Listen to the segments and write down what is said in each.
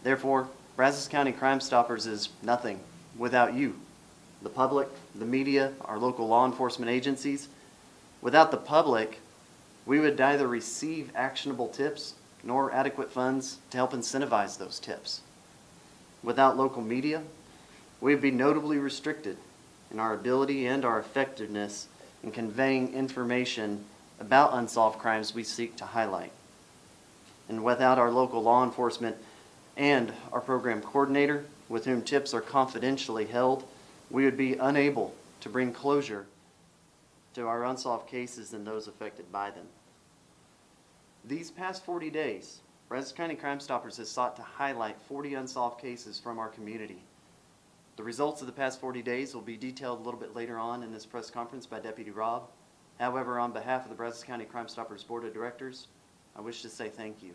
Therefore, Brazos County Crime Stoppers is nothing without you, the public, the media, our local law enforcement agencies. Without the public, we would neither receive actionable tips nor adequate funds to help incentivize those tips. Without local media, we would be notably restricted in our ability and our effectiveness in conveying information about unsolved crimes we seek to highlight. And without our local law enforcement and our program coordinator, with whom tips are confidentially held, we would be unable to bring closure to our unsolved cases and those affected by them. These past 40 days, Brazos County Crime Stoppers has sought to highlight 40 unsolved cases from our community. The results of the past 40 days will be detailed a little bit later on in this press conference by Deputy Rob. However, on behalf of the Brazos County Crime Stoppers Board of Directors, I wish to say thank you.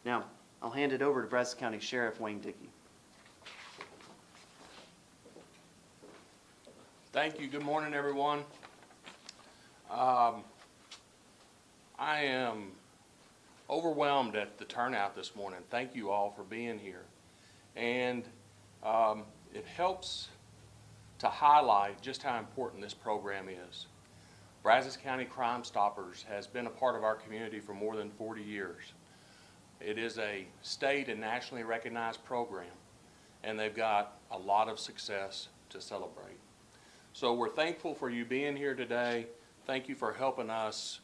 Now, I'll hand it over to Brazos County Sheriff Wayne Dickey. Thank you. Good morning, everyone. I am overwhelmed at the turnout this morning. Thank you all for being here. And it helps to highlight just how important this program is. Brazos County Crime Stoppers has been a part of our community for more than 40 years. It is a state and nationally recognized program, and they've got a lot of success to celebrate. So we're thankful for you being here today. Thank you for helping us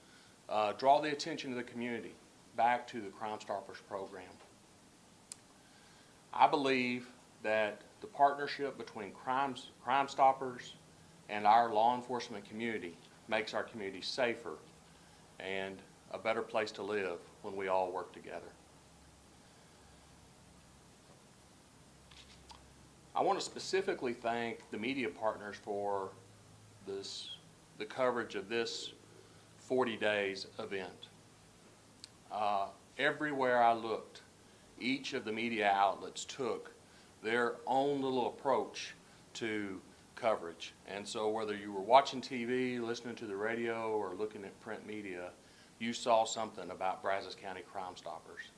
draw the attention of the community back to the Crime Stoppers program. I believe that the partnership between Crime Stoppers and our law enforcement community makes our community safer and a better place to live when we all work together. I want to specifically thank the media partners for the coverage of this 40 days event. Everywhere I looked, each of the media outlets took their own little approach to coverage. And so whether you were watching TV, listening to the radio, or looking at print media, you saw something about Brazos County Crime Stoppers.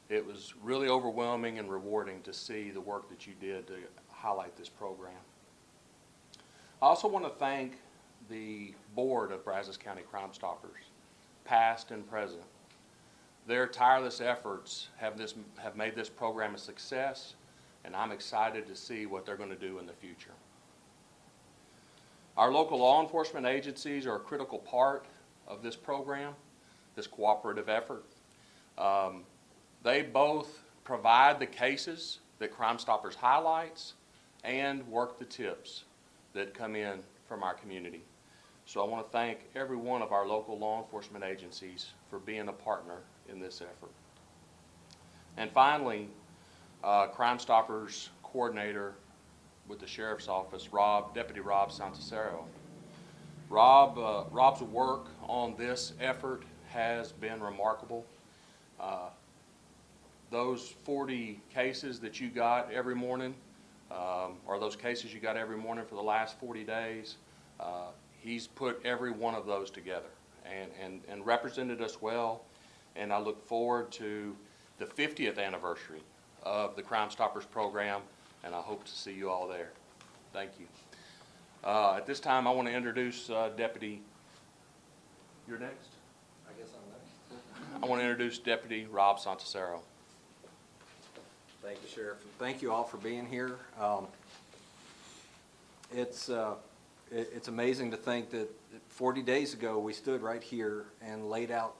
It was really overwhelming and rewarding to see the work that you did to highlight this program. I also want to thank the board of Brazos County Crime Stoppers, past and present. Their tireless efforts have made this program a success, and I'm excited to see what they're going to do in the future. Our local law enforcement agencies are a critical part of this program, this cooperative effort. They both provide the cases that Crime Stoppers highlights and work the tips that come in from our community. So I want to thank every one of our local law enforcement agencies for being a partner in this effort. And finally, Crime Stoppers coordinator with the Sheriff's Office, Deputy Rob Santicero. Rob's work on this effort has been remarkable. Those 40 cases that you got every morning, or those cases you got every morning for the last 40 days, he's put every one of those together and represented us well. And I look forward to the 50th anniversary of the Crime Stoppers program, and I hope to see you all there. Thank you. At this time, I want to introduce Deputy. You're next? I guess I'm next. I want to introduce Deputy Rob Santicero. Thank you, Sheriff. Thank you all for being here. It's amazing to think that 40 days ago we stood right here and laid out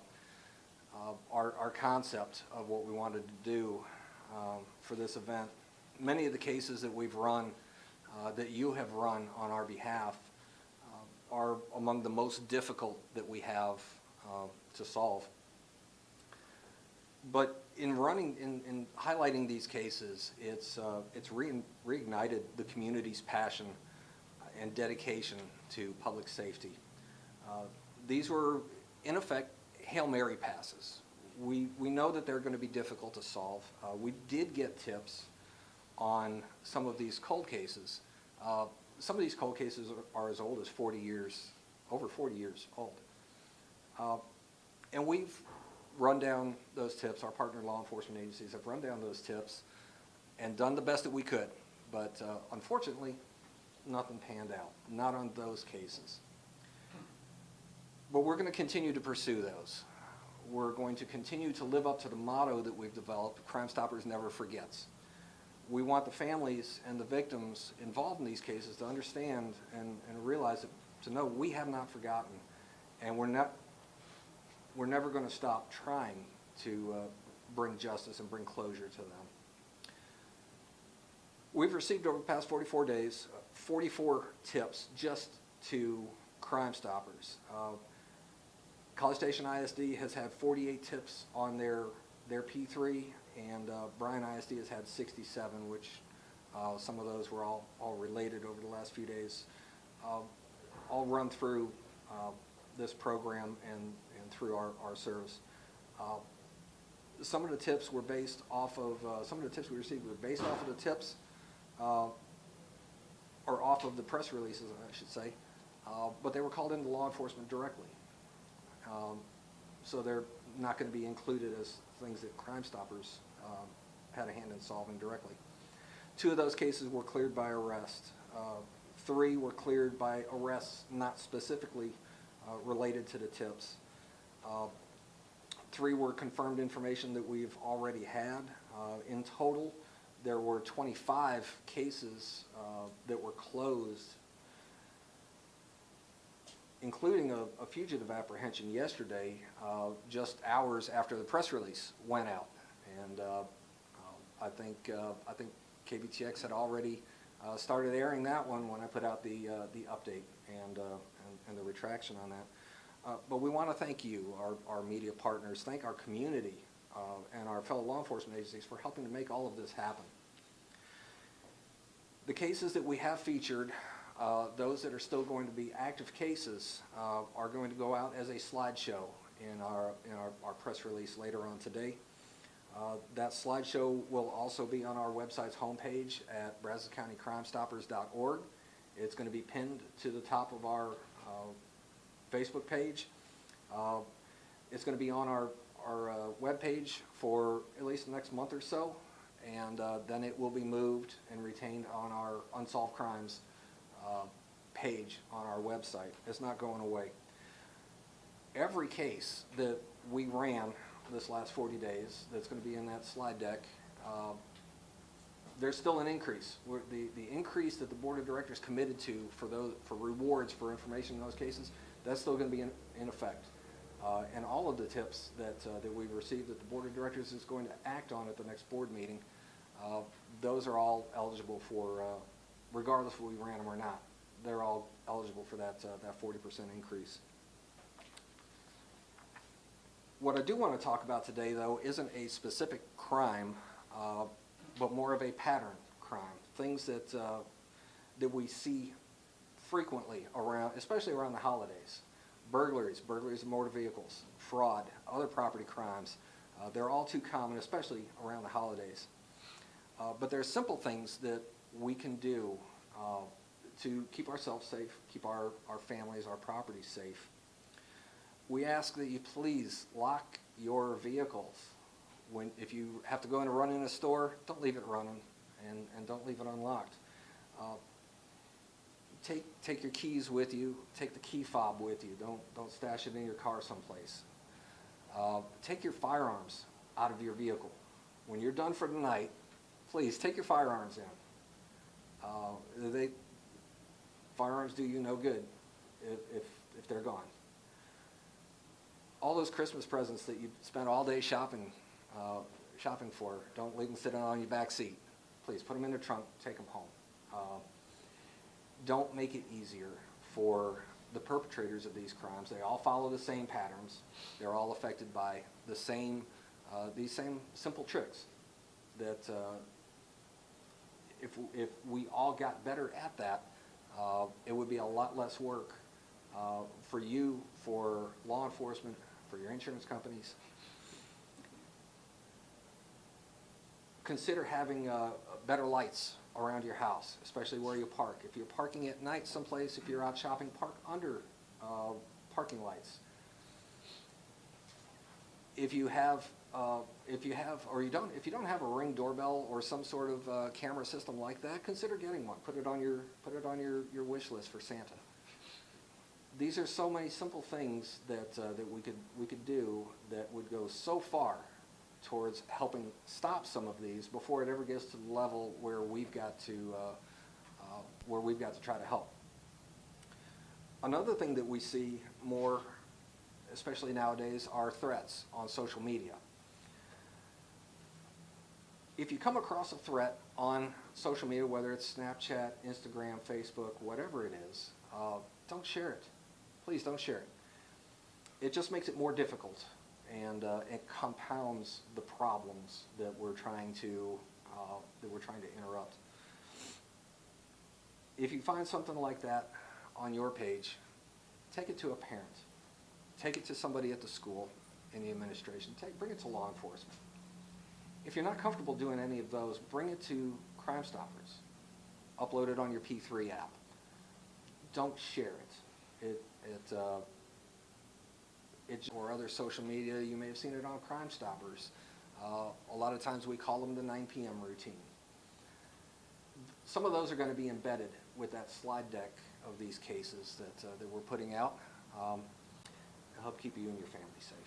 our concept of what we wanted to do for this event. Many of the cases that we've run, that you have run on our behalf, are among the most difficult that we have to solve. But in highlighting these cases, it's reignited the community's passion and dedication to public safety. These were, in effect, Hail Mary passes. We know that they're going to be difficult to solve. We did get tips on some of these cold cases. Some of these cold cases are as old as 40 years, over 40 years old. And we've run down those tips. Our partner law enforcement agencies have run down those tips and done the best that we could. But unfortunately, nothing panned out, not on those cases. But we're going to continue to pursue those. We're going to continue to live up to the motto that we've developed, Crime Stoppers Never Forgets. We want the families and the victims involved in these cases to understand and realize that, to know we have not forgotten, and we're never going to stop trying to bring justice and bring closure to them. We've received over the past 44 days, 44 tips just to Crime Stoppers. College Station ISD has had 48 tips on their P3, and Bryan ISD has had 67, which some of those were all related over the last few days. All run through this program and through our service. Some of the tips were based off of, some of the tips we received were based off of the tips, or off of the press releases, I should say, but they were called into law enforcement directly. So they're not going to be included as things that Crime Stoppers had a hand in solving directly. 2 of those cases were cleared by arrest. 3 were cleared by arrests not specifically related to the tips. 3 were confirmed information that we've already had. In total, there were 25 cases that were closed, including a fugitive apprehension yesterday, just hours after the press release went out. And I think KBTX had already started airing that one when I put out the update and the retraction on that. But we want to thank you, our media partners, thank our community and our fellow law enforcement agencies for helping to make all of this happen. The cases that we have featured, those that are still going to be active cases, are going to go out as a slideshow in our press release later on today. That slideshow will also be on our website's homepage at BrazosCountyCrimeStoppers.org. It's going to be pinned to the top of our Facebook page. It's going to be on our webpage for at least the next month or so, and then it will be moved and retained on our Unsolved Crimes page on our website. It's not going away. Every case that we ran this last 40 days that's going to be in that slide deck, there's still an increase. The increase that the board of directors committed to for rewards for information in those cases, that's still going to be in effect. And all of the tips that we've received that the board of directors is going to act on at the next board meeting, those are all eligible for, regardless if we ran them or not, they're all eligible for that 40% increase. What I do want to talk about today, though, isn't a specific crime, but more of a pattern crime. Things that we see frequently around, especially around the holidays. Burglaries of motor vehicles, fraud, other property crimes. They're all too common, especially around the holidays. But there's simple things that we can do to keep ourselves safe, keep our families, our property safe. We ask that you please lock your vehicles. If you have to go in and run in a store, don't leave it running, and don't leave it unlocked. Take your keys with you. Take the key fob with you. Don't stash it in your car someplace. Take your firearms out of your vehicle. When you're done for the night, please take your firearms in. Firearms do you no good if they're gone. All those Christmas presents that you spent all day shopping for, don't leave them sitting on your back seat. Please put them in the trunk, take them home. Don't make it easier for the perpetrators of these crimes. They all follow the same patterns. They're all affected by the same, these same simple tricks that if we all got better at that, it would be a lot less work for you, for law enforcement, for your insurance companies. Consider having better lights around your house, especially where you park. If you're parking at night someplace, if you're out shopping, park under parking lights. If you don't have a Ring doorbell or some sort of camera system like that, consider getting one. Put it on your wish list for Santa. These are so many simple things that we could do that would go so far towards helping stop some of these before it ever gets to the level where we've got to try to help. Another thing that we see more, especially nowadays, are threats on social media. If you come across a threat on social media, whether it's Snapchat, Instagram, Facebook, whatever it is, don't share it. Please don't share it. It just makes it more difficult, and it compounds the problems that we're trying to interrupt. If you find something like that on your page, take it to a parent. Take it to somebody at the school, in the administration. Bring it to law enforcement. If you're not comfortable doing any of those, bring it to Crime Stoppers. Upload it on your P3 app. Don't share it. Or other social media, you may have seen it on Crime Stoppers. A lot of times we call them the 9 p.m. routine. Some of those are going to be embedded with that slide deck of these cases that we're putting out. It'll help keep you and your family safe.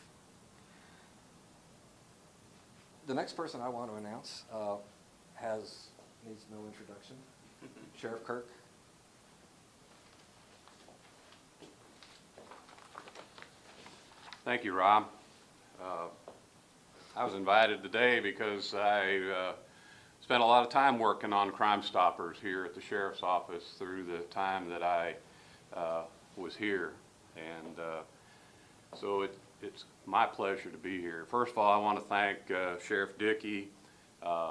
The next person I want to announce needs no introduction. Sheriff Kirk. Thank you, Rob. I was invited today because I spent a lot of time working on Crime Stoppers here at the Sheriff's Office through the time that I was here. And so it's my pleasure to be here. First of all, I want to thank Sheriff Dickey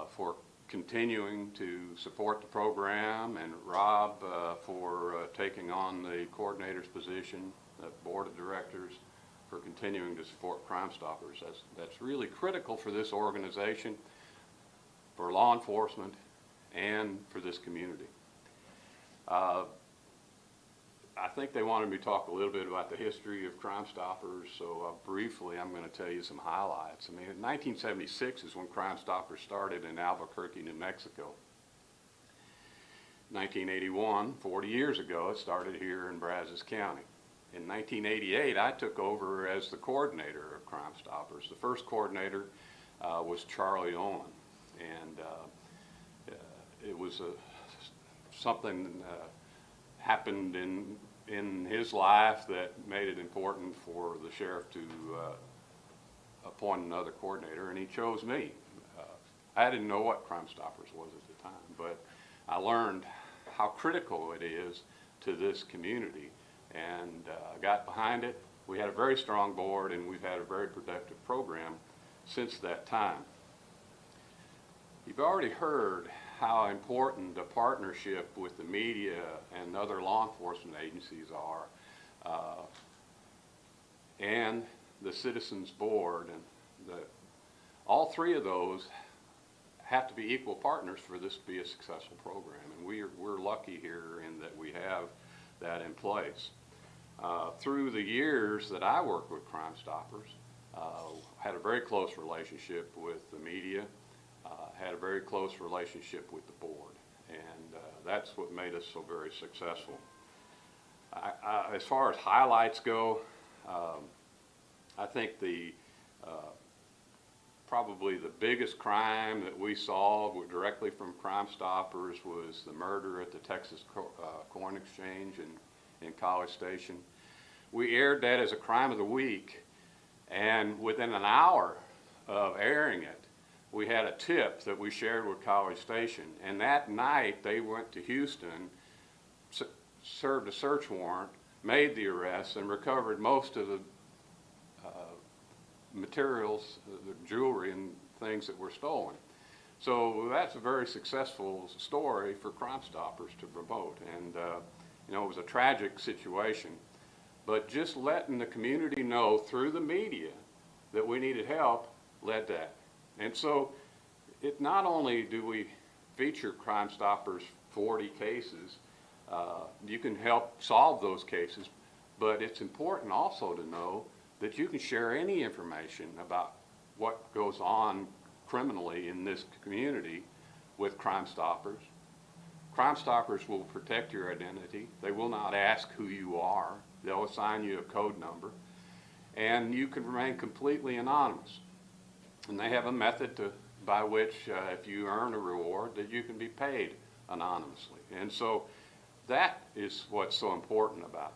for continuing to support the program, and Rob for taking on the coordinator's position, the board of directors, for continuing to support Crime Stoppers. That's really critical for this organization, for law enforcement, and for this community. I think they wanted me to talk a little bit about the history of Crime Stoppers, so briefly I'm going to tell you some highlights. I mean, in 1976 is when Crime Stoppers started in Albuquerque, New Mexico. 1981, 40 years ago, it started here in Brazos County. In 1988, I took over as the coordinator of Crime Stoppers. The first coordinator was Charlie Owen, and it was something happened in his life that made it important for the sheriff to appoint another coordinator, and he chose me. I didn't know what Crime Stoppers was at the time, but I learned how critical it is to this community, and got behind it. We had a very strong board, and we've had a very productive program since that time. You've already heard how important a partnership with the media and other law enforcement agencies are, and the Citizens Board, and all three of those have to be equal partners for this to be a successful program, and we're lucky here in that we have that in place. Through the years that I worked with Crime Stoppers, had a very close relationship with the media, had a very close relationship with the board, and that's what made us so very successful. As far as highlights go, I think probably the biggest crime that we solved directly from Crime Stoppers was the murder at the Texas Corn Exchange in College Station. We aired that as a crime of the week, and within an hour of airing it, we had a tip that we shared with College Station, and that night they went to Houston, served a search warrant, made the arrest, and recovered most of the materials, the jewelry and things that were stolen. So that's a very successful story for Crime Stoppers to promote, and you know, it was a tragic situation, but just letting the community know through the media that we needed help led that. And so it not only do we feature Crime Stoppers 40 cases, you can help solve those cases, but it's important also to know that you can share any information about what goes on criminally in this community with Crime Stoppers. Crime Stoppers will protect your identity. They will not ask who you are. They'll assign you a code number, and you can remain completely anonymous. And they have a method by which, if you earn a reward, that you can be paid anonymously. And so that is what's so important about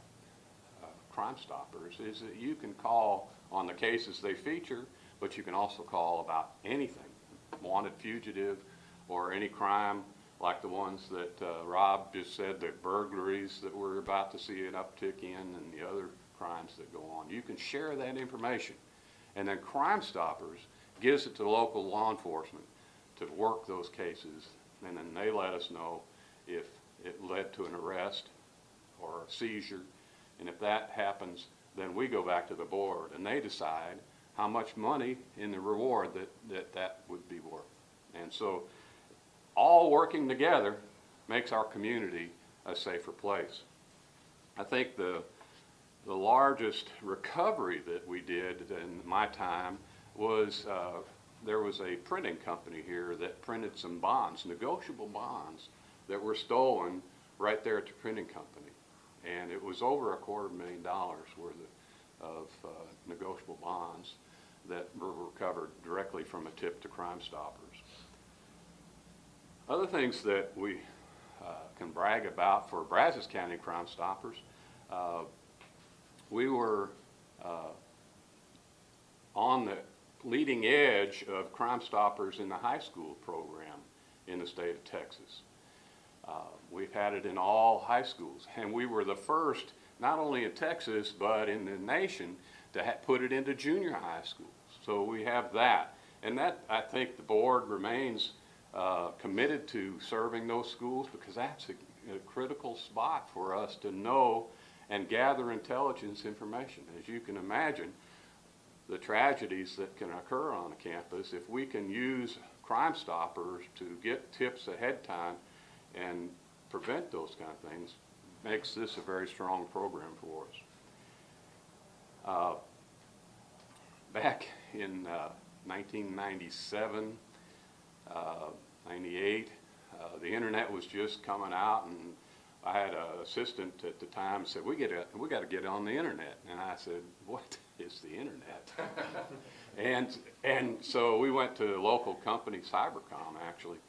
Crime Stoppers, is that you can call on the cases they feature, but you can also call about anything, wanted fugitive or any crime like the ones that Rob just said, the burglaries that we're about to see an uptick in and the other crimes that go on. You can share that information. And then Crime Stoppers gives it to local law enforcement to work those cases, and then they let us know if it led to an arrest or a seizure. And if that happens, then we go back to the board and they decide how much money in the reward that would be worth. And so all working together makes our community a safer place. I think the largest recovery that we did in my time was there was a printing company here that printed some bonds, negotiable bonds, that were stolen right there at the printing company. And it was over $250,000 worth of negotiable bonds that were recovered directly from a tip to Crime Stoppers. Other things that we can brag about for Brazos County Crime Stoppers, we were on the leading edge of Crime Stoppers in the high school program in the state of Texas. We've had it in all high schools, and we were the first, not only in Texas, but in the nation, to put it into junior high schools. So we have that. And that, I think the board remains committed to serving those schools, because that's a critical spot for us to know and gather intelligence information. As you can imagine, the tragedies that can occur on a campus, if we can use Crime Stoppers to get tips ahead of time and prevent those kind of things, makes this a very strong program for us. Back in 1997, 98, the internet was just coming out, and I had an assistant at the time said, we got to get on the internet. And I said, what is the internet? and so we went to a local company, Cybercom actually,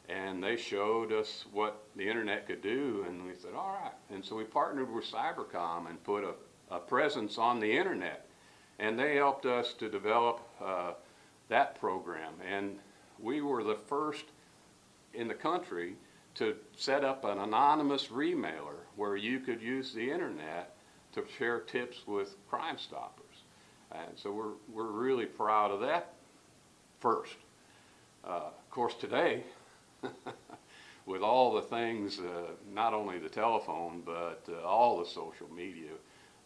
and they showed us what the internet could do, and we said, all right. And so we partnered with Cybercom and put a presence on the internet, and they helped us to develop that program. And we were the first in the country to set up an anonymous remailer where you could use the internet to share tips with Crime Stoppers. And so we're really proud of that first. Of course, today, with all the things, not only the telephone, but all the social media,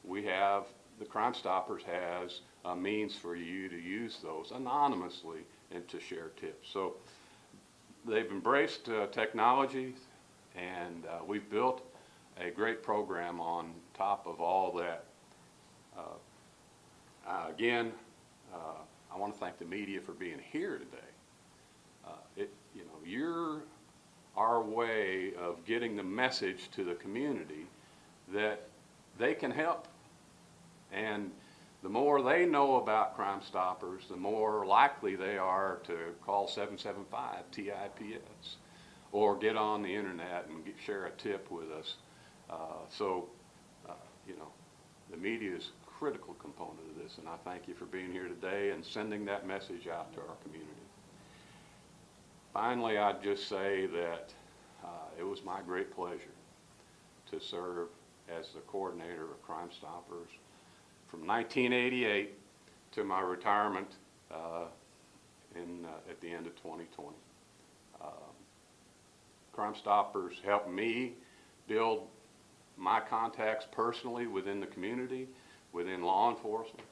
the Crime Stoppers has a means for you to use those anonymously and to share tips. So they've embraced technology, and we've built a great program on top of all that. Again, I want to thank the media for being here today. You're our way of getting the message to the community that they can help. And the more they know about Crime Stoppers, the more likely they are to call 775-TIPS or get on the internet and share a tip with us. The media is a critical component of this, and I thank you for being here today and sending that message out to our community. Finally, I'd just say that it was my great pleasure to serve as the coordinator of Crime Stoppers from 1988 to my retirement at the end of 2020. Crime Stoppers helped me build my contacts personally within the community, within law enforcement,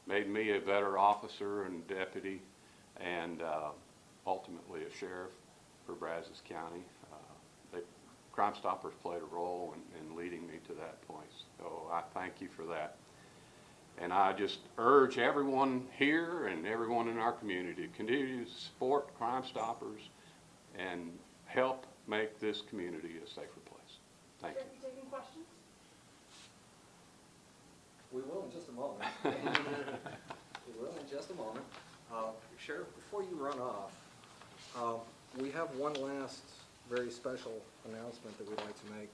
made me a better officer and deputy, and ultimately a sheriff for Brazos County. Crime Stoppers played a role in leading me to that point, so I thank you for that. And I just urge everyone here and everyone in our community to continue to support Crime Stoppers and help make this community a safer place. Thank you. Are you taking questions? We will in just a moment. We will in just a moment. Sheriff, before you run off, we have one last very special announcement that we'd like to make.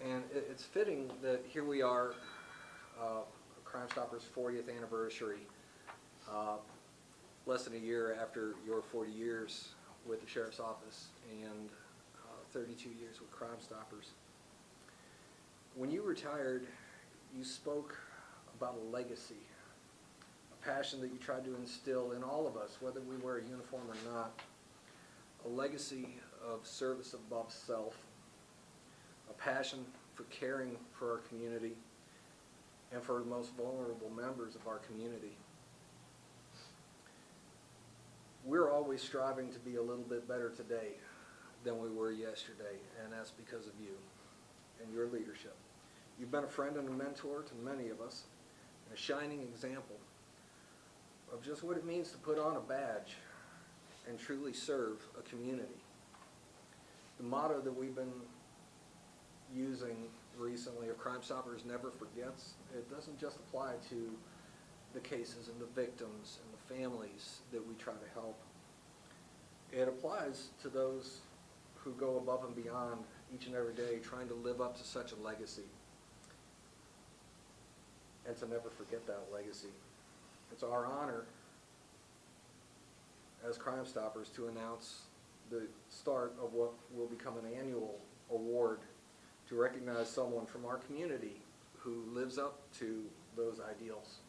And it's fitting that here we are, Crime Stoppers' 40th anniversary, less than a year after your 40 years with the Sheriff's Office and 32 years with Crime Stoppers. When you retired, you spoke about a legacy, a passion that you tried to instill in all of us, whether we wear a uniform or not, a legacy of service above self, a passion for caring for our community and for the most vulnerable members of our community. We're always striving to be a little bit better today than we were yesterday, and that's because of you and your leadership. You've been a friend and a mentor to many of us, and a shining example of just what it means to put on a badge and truly serve a community. The motto that we've been using recently of Crime Stoppers never forgets, it doesn't just apply to the cases and the victims and the families that we try to help. It applies to those who go above and beyond each and every day trying to live up to such a legacy and to never forget that legacy. It's our honor as Crime Stoppers to announce the start of what will become an annual award to recognize someone from our community who lives up to those ideals.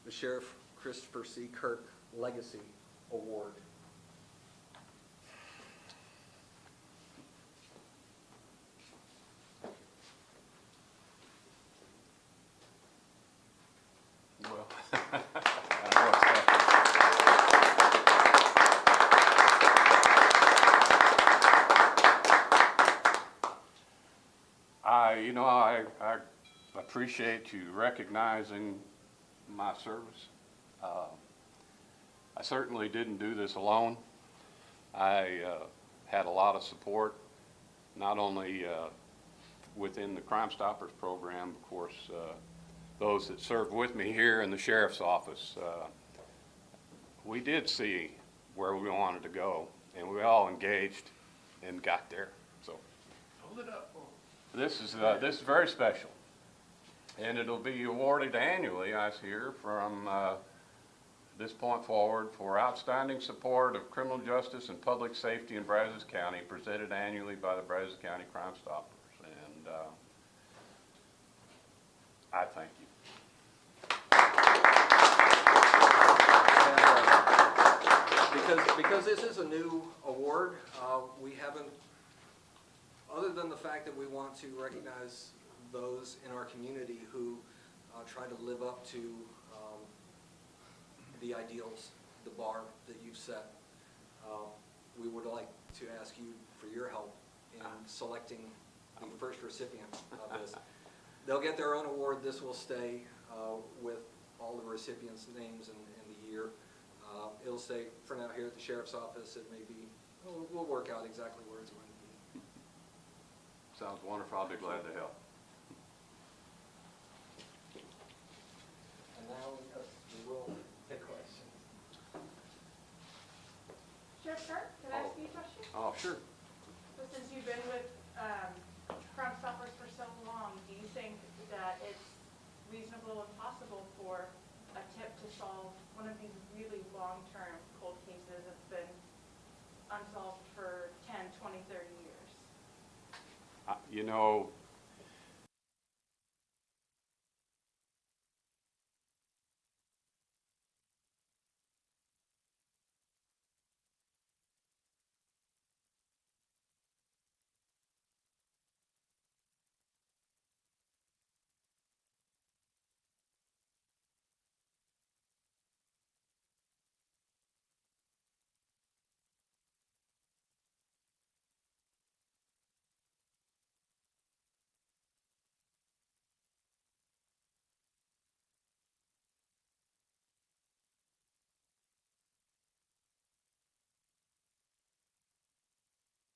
The Sheriff Christopher C. Kirk Legacy Award. Well, I know it's tough. I appreciate you recognizing my service. I certainly didn't do this alone. I had a lot of support, not only within the Crime Stoppers program, of course, those that served with me here in the Sheriff's Office. We did see where we wanted to go, and we all engaged and got there. So hold it up. This is very special, and it'll be awarded annually, I hear, from this point forward for outstanding support of criminal justice and public safety in Brazos County, presented annually by the Brazos County Crime Stoppers. And I thank you. And, because this is a new award, we haven't, other than the fact that we want to recognize those in our community who try to live up to the ideals, the bar that you've set, we would like to ask you for your help in selecting the first recipient of this. They'll get their own award. This will stay with all the recipients' names and the year. It'll stay for now here at the Sheriff's Office. It may be, we'll work out exactly where it's going to be. Sounds wonderful. I'll be glad to help. And now we will take questions. Sheriff Kirk, can I ask you a question? Oh, sure. So since you've been with Crime Stoppers for so long, do you think that it's reasonable and possible for a tip to solve one of these really long-term cold cases that's been unsolved for 10, 20, 30 years? You know,